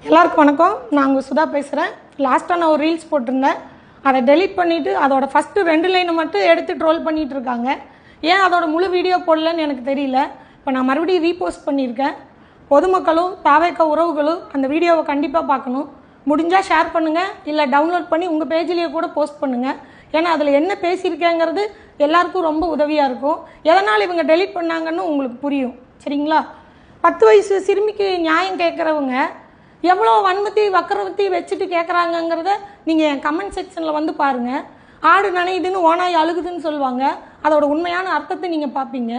எல்லாருக்கும் வணக்கம். நான் உங்கள் சுதா பேசுகிறேன். லாஸ்ட்டாக நான் ஒரு ரீல்ஸ் போட்டிருந்தேன். அதை டெலீட் பண்ணிவிட்டு அதோட ஃபஸ்ட்டு 2 லைனை மட்டும் எடுத்து ட்ரோல் பண்ணிகிட்டு இருக்காங்க. ஏன் அதோட முழு வீடியோ போடலன்னு எனக்கு தெரியல. இப்போ நான் மறுபடியும் ரீபோஸ்ட் பண்ணியிருக்கேன். பொதுமக்களும் தாவேக்க உறவுகளும் அந்த வீடியோவை கண்டிப்பாக பார்க்கணும். முடிஞ்சால் ஷேர் பண்ணுங்கள், இல்லை டவுன்லோட் பண்ணி உங்கள் பேஜ்லேயே கூட போஸ்ட் பண்ணுங்கள். ஏன்னா அதில் என்ன பேசியிருக்கேங்கிறது எல்லாருக்கும் ரொம்ப உதவியாக இருக்கும். எதனால் இவங்க டெலீட் பண்ணாங்கன்னு உங்களுக்கு புரியும். சரிங்களா? 10 வயசு சிறுமிக்கு நியாயம் கேட்குறவங்க எவ்வளோ வன்மத்தி வக்கரவத்தி வச்சுட்டு கேட்குறாங்கங்கிறத நீங்கள் என் கமெண்ட் செக்ஷனில் வந்து பாருங்கள். ஆடு நனையுதுன்னு ஓனாய் அழுகுதுன்னு சொல்லுவாங்க. அதோட உண்மையான அர்த்தத்தை நீங்கள் பார்ப்பீங்க.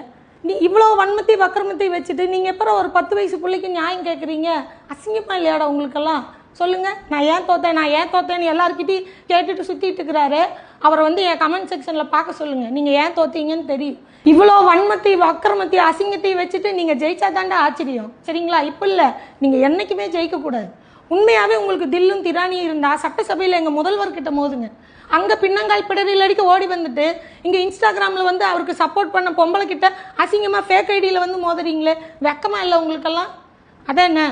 இவ்வளோ வன்மத்தி வக்கரமத்தி வச்சுட்டு நீங்கள் எப்போ ஒரு 10 வயசு பிள்ளைக்கு நியாயம் கேட்குறீங்க? அசிங்கமாக இல்லையாடா உங்களுக்கெல்லாம்? சொல்லுங்கள். நான் ஏன் தோத்தேன்னு எல்லாருக்கிட்டையும் கேட்டுட்டு சுற்றிட்டு இருக்கிறாரு. அவரை வந்து என் கமெண்ட் செக்ஷனில் பார்க்க சொல்லுங்கள். நீங்கள் ஏன் தோத்தீங்கன்னு தெரியும். இவ்வளோ வன்மத்தை வக்கரமத்தி அசிங்கத்தை வச்சுட்டு நீங்கள் ஜெயிச்சா தாண்டா ஆச்சரியம். சரிங்களா? இப்போ இல்லை, நீங்கள் என்றைக்குமே ஜெயிக்கக்கூடாது. உண்மையாகவே உங்களுக்கு தில்லும் திராணியும் இருந்தால் சட்டசபையில் எங்கள் முதல்வர்கிட்ட மோதுங்க. அங்கே பின்னங்கால் பிடரில் அடிக்க ஓடி வந்துட்டு இங்கே இன்ஸ்டாகிராமில் வந்து அவருக்கு சப்போர்ட் பண்ண பொம்பளை கிட்ட அசிங்கமாக ஃபேக் ஐடியில் வந்து மோதுறீங்களே, வெக்கமாக இல்லை உங்களுக்கெல்லாம்? அதான் என்ன,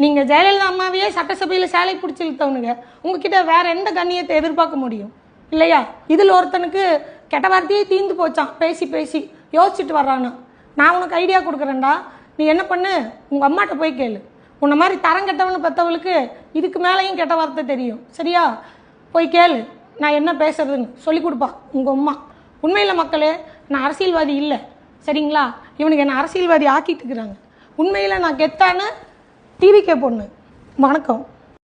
நீங்கள் ஜெயலலிதா அம்மாவையே சட்டசபையில் சேலை பிடிச்சி இழுத்தவனுங்க, உங்ககிட்ட வேறு எந்த கண்ணியத்தை எதிர்பார்க்க முடியும் இல்லையா? இதில் ஒருத்தனுக்கு கெட்ட வார்த்தையே தீர்ந்து போச்சான். பேசி யோசிச்சுட்டு வர்றானு. நான் உனக்கு ஐடியா கொடுக்குறேன்டா. நீ என்ன பண்ணு, உங்கள் அம்மாட்ட போய் கேளு. உன்னை மாதிரி தரம் கெட்டவனு பெற்றவளுக்கு இதுக்கு மேலேயும் கெட்ட வார்த்தை தெரியும். சரியா? போய் கேளு, நான் என்ன பேசுறதுன்னு சொல்லி கொடுப்பா உங்கள் அம்மா. உண்மையில் மக்களே, நான் அரசியல்வாதி இல்லை. சரிங்களா? இவனுக்கு என்ன அரசியல்வாதி ஆக்கிட்டு இருக்கிறாங்க. உண்மையில் நான் கெத்தான டிவிக்கே பொண்ணு. வணக்கம்.